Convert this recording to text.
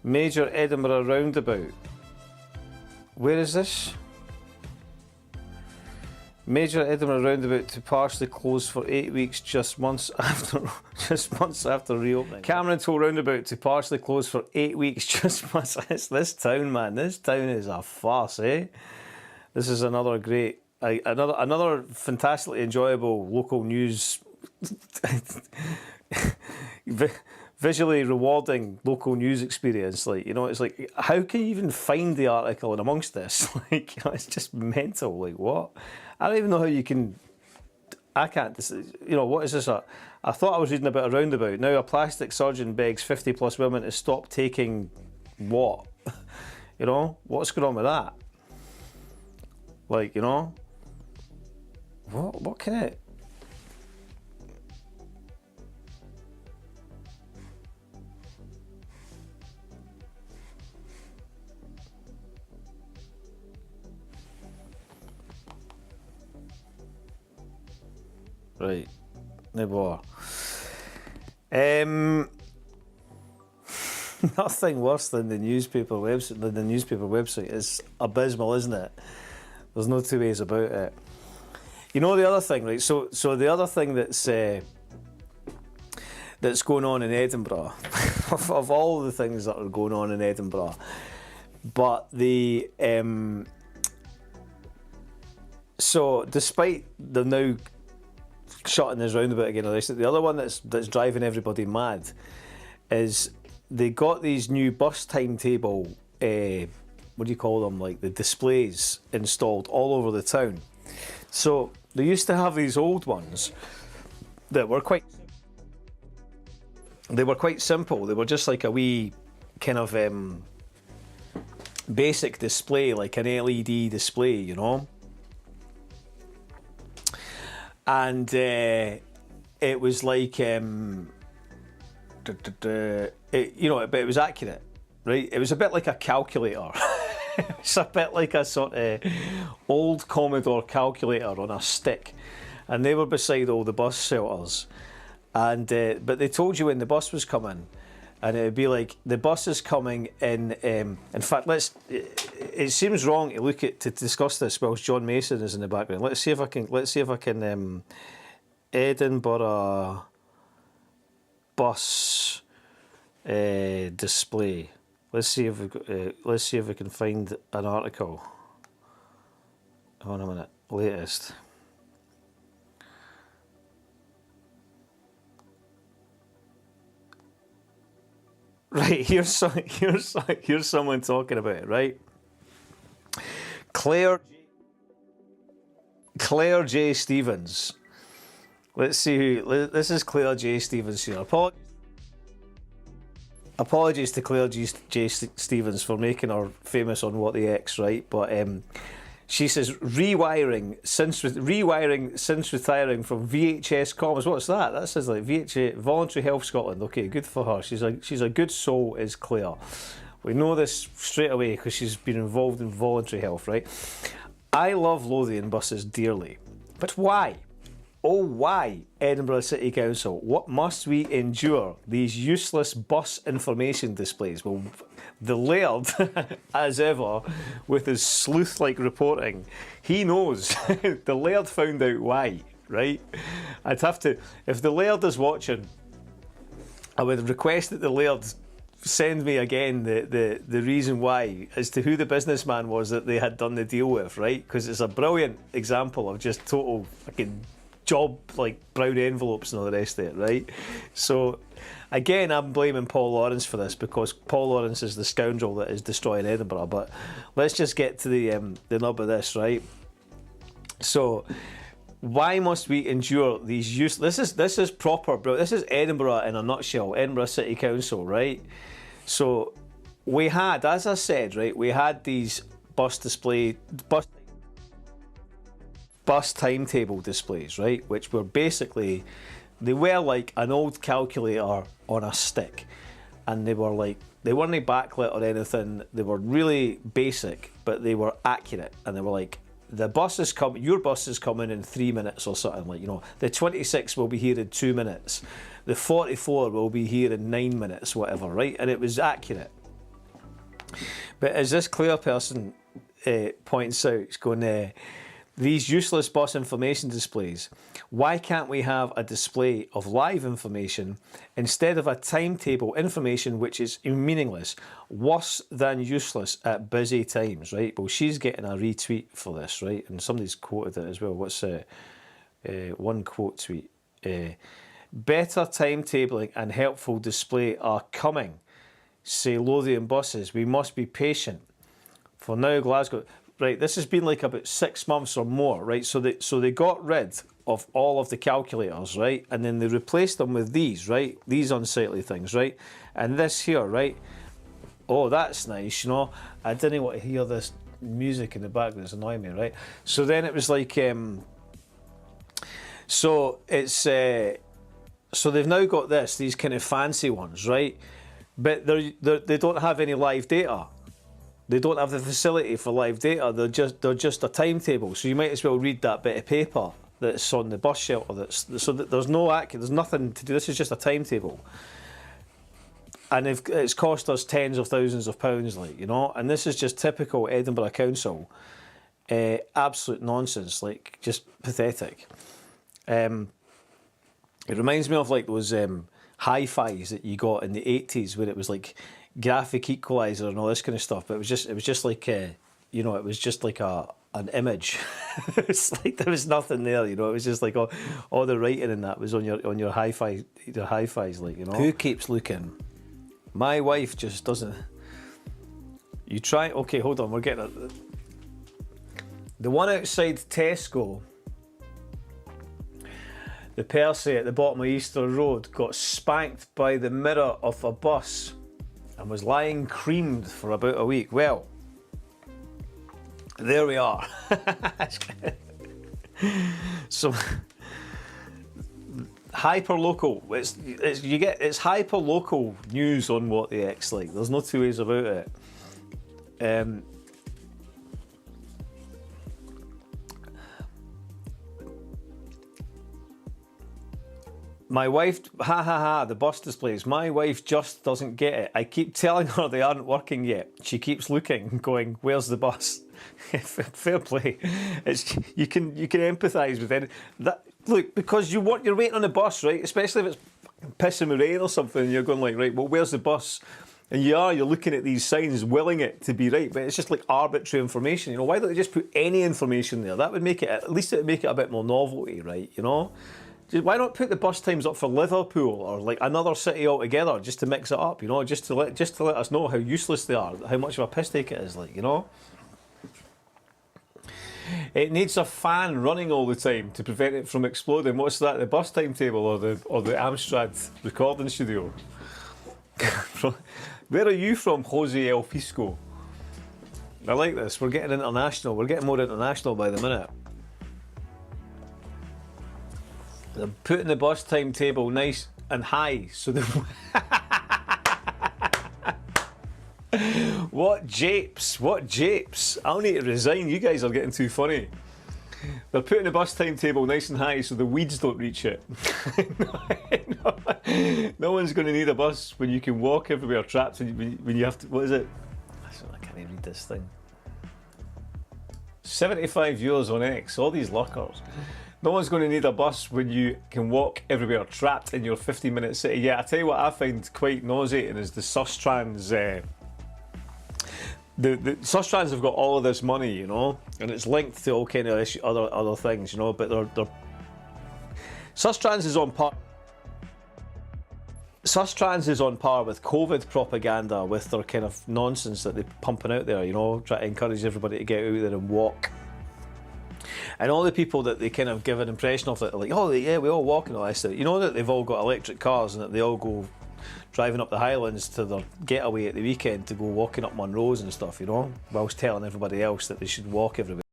Major Edinburgh roundabout. Where is this? Major Edinburgh roundabout to partially close for 8 weeks, just months after reopening. Cameron Toll roundabout to partially close for 8 weeks, just months. It's this town, man. This town is a farce, eh? This is another great, another fantastically enjoyable local news, visually rewarding local news experience. Like, you know, it's like, how can you even find the article in amongst this? Like, you know, it's just mental. Like, what? I don't even know how you can. I can't. You know, what is this? I thought I was reading about a roundabout. Now a plastic surgeon begs 50+ women to stop taking what? You know, what's going on with that? Like, you know, what can it? Right, no more. Nothing worse than the newspaper website. It's abysmal, isn't it? There's no two ways about it. You know the other thing, right? So the other thing that's going on in Edinburgh, of all the things that are going on in Edinburgh, but the so despite the now shutting this roundabout again, the other one that's driving everybody mad is they got these new bus timetable, what do you call them, like the displays installed all over the town. So they used to have these old ones that were quite simple. They were just like a wee kind of basic display, like an LED display, you know. And it was like, you know, but it was accurate, right? It was a bit like a calculator. It's a bit like a sort of old Commodore calculator on a stick. And they were beside all the bus shelters. And but they told you when the bus was coming. And it would be like, the bus is coming in fact, it seems wrong to discuss this whilst John Mason is in the background. Let's see if I can, Edinburgh bus display. Let's see if we can find an article. Hold on a minute, latest. Right, here's someone talking about it, right? Claire J. Stevens. Let's see who. This is Claire J. Stevens here. Apologies to Claire J. Stevens for making her famous on What the X, right? But she says rewiring since retiring from VHS comms. What's that? That says like VHS Voluntary Health Scotland. Okay, good for her. She's a good soul, is Claire. We know this straight away because she's been involved in voluntary health, right? I love Lothian buses dearly, but why? Oh, why, Edinburgh City Council? What must we endure? These useless bus information displays. Well, the Laird, as ever, with his sleuth-like reporting, he knows. The Laird found out why, right? I'd have to, if the Laird is watching, I would request that the Laird send me again the reason why, as to who the businessman was that they had done the deal with, right? Because it's a brilliant example of just total fucking job, like brown envelopes and all the rest of it, right? So again, I'm blaming Paul Lawrence for this because Paul Lawrence is the scoundrel that is destroying Edinburgh. But let's just get to the nub of this, right? So why must we endure these this is proper, bro. This is Edinburgh in a nutshell. Edinburgh City Council, right? So we had, as I said, right, we had these bus timetable displays, right, which were basically, they were like an old calculator on a stick, and they weren't backlit or anything. They were really basic, but they were accurate, and they were like, your bus is coming in 3 minutes or something, like, you know, the 26 will be here in 2 minutes, the 44 will be here in 9 minutes, whatever, right? And it was accurate. But as this Claire person points out, it's going, these useless bus information displays, why can't we have a display of live information instead of a timetable information which is meaningless, worse than useless at busy times, right? Well, she's getting a retweet for this, right? And somebody's quoted it as well. What's one quote tweet? Better timetabling and helpful display are coming, say Lothian buses. We must be patient. For now, Glasgow. Right, this has been like about 6 months or more, right? So they got rid of all of the calculators, right? And then they replaced them with these, right? These unsightly things, right? And this here, right? Oh, that's nice, you know. I didn't want to hear this music in the background. It's annoying me, right? So then it was like, so they've now got these kind of fancy ones, right? But they don't have any live data. They don't have the facility for live data. They're just a timetable. So you might as well read that bit of paper that's on the bus shelter. So that there's nothing to do. This is just a timetable, and it's cost us tens of thousands of pounds, like, you know. And this is just typical Edinburgh Council, absolute nonsense, like just pathetic. It reminds me of like those hi-fis that you got in the 80s, where it was like graphic equalizer and all this kind of stuff, but it was just like you know, it was just like an image. It's like there was nothing there, you know. It was just like all the writing in that was on your hi-fi, your hi-fis, like, you know. Who keeps looking? My wife just doesn't. You try. Okay, hold on. We're getting it. The one outside Tesco. The Percy at the bottom of Easter Road got spanked by the mirror of a bus and was lying creamed for about a week. Well, there we are. So hyper local. It's hyper local news on What the X, like. There's no two ways about it. My wife, the bus displays. My wife just doesn't get it. I keep telling her they aren't working yet. She keeps looking, going, "Where's the bus?" Fair play. You can empathise with it. Look, because you're waiting on the bus, right? Especially if it's pissing with rain or something, and you're going like, right, well, where's the bus? And you're looking at these signs, willing it to be right, but it's just like arbitrary information. You know, why don't they just put any information there? That would make it, at least it would make it a bit more novelty, right? You know. Why not put the bus times up for Liverpool or like another city altogether, just to mix it up, you know, just to let us know how useless they are, how much of a piss take it is, like, you know. It needs a fan running all the time to prevent it from exploding. What's that? The bus timetable or the Amstrad recording studio? Where are you from, Jose El Fisco? I like this. We're getting international. We're getting more international by the minute. They're putting the bus timetable nice and high, so the What japes? What japes? I'll need to resign. You guys are getting too funny. They're putting the bus timetable nice and high so the weeds don't reach it. No one's going to need a bus when you can walk everywhere trapped when you have to. What is it? I can't even read this thing. 75 euros on X. All these lockers. No one's going to need a bus when you can walk everywhere trapped in your 50-minute city. Yeah, I tell you what I find quite nauseating is the Sustrans. The Sustrans have got all of this money, you know, and it's linked to all kind of other things, you know. But they're Sustrans is on par. Sustrans is on par with COVID propaganda, with their kind of nonsense that they're pumping out there, you know, try to encourage everybody to get out there and walk. And all the people that they kind of give an impression of, that are like, oh yeah, we all walk and all this, you know, that they've all got electric cars and that they all go driving up the Highlands to their getaway at the weekend to go walking up Monroes and stuff, you know, whilst telling everybody else that they should walk everywhere.